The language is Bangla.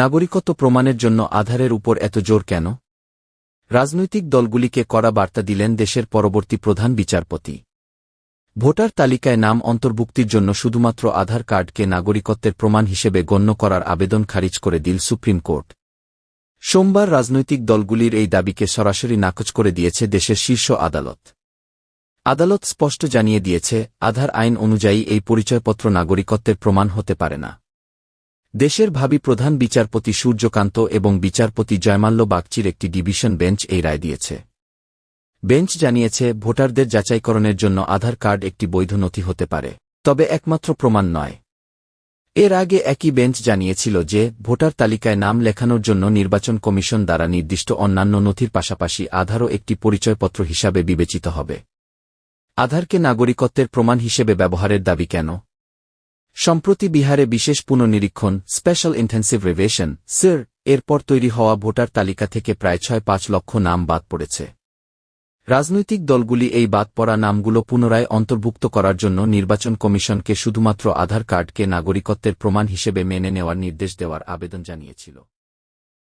নাগরিকত্ব প্রমাণের জন্য আধারের উপর এত জোর কেন? রাজনৈতিক দলগুলিকে কড়া বার্তা দিলেন দেশের পরবর্তী প্রধান বিচারপতি। ভোটার তালিকায় নাম অন্তর্ভুক্তির জন্য শুধুমাত্র আধার কার্ডকে নাগরিকত্বের প্রমাণ হিসেবে গণ্য করার আবেদন খারিজ করে দিল সুপ্রিম কোর্ট। সোমবার রাজনৈতিক দলগুলির এই দাবিকে সরাসরি নাকচ করে দিয়েছে দেশের শীর্ষ আদালত। আদালত স্পষ্ট জানিয়ে দিয়েছে, আধার আইন অনুযায়ী এই পরিচয়পত্র নাগরিকত্বের প্রমাণ হতে পারে না। দেশের ভাবী প্রধান বিচারপতি সূর্যকান্ত এবং বিচারপতি জয়মাল্য বাগচির একটি ডিভিশন বেঞ্চ এই রায় দিয়েছে। বেঞ্চ জানিয়েছে, ভোটারদের যাচাইকরণের জন্য আধার কার্ড একটি বৈধ নথি হতে পারে, তবে একমাত্র প্রমাণ নয়। এর আগে একই বেঞ্চ জানিয়েছিল যে ভোটার তালিকায় নাম লেখানোর জন্য নির্বাচন কমিশন দ্বারা নির্দিষ্ট অন্যান্য নথির পাশাপাশি আধারও একটি পরিচয়পত্র হিসাবে বিবেচিত হবে। আধারকে নাগরিকত্বের প্রমাণ হিসেবে ব্যবহারের দাবি কেন? সম্প্রতি বিহারে বিশেষ পুনর্নিরীক্ষণ স্পেশাল ইন্টেন্সিভ রিভিশন সির এরপর তৈরি হওয়া ভোটার তালিকা থেকে প্রায় ৬.৫ লক্ষ নাম বাদ পড়েছে। রাজনৈতিক দলগুলি এই বাদ পড়া নামগুলো পুনরায় অন্তর্ভুক্ত করার জন্য নির্বাচন কমিশনকে শুধুমাত্র আধার কার্ডকে নাগরিকত্বের প্রমাণ হিসেবে মেনে নেওয়ার নির্দেশ দেওয়ার আবেদন জানিয়েছিল।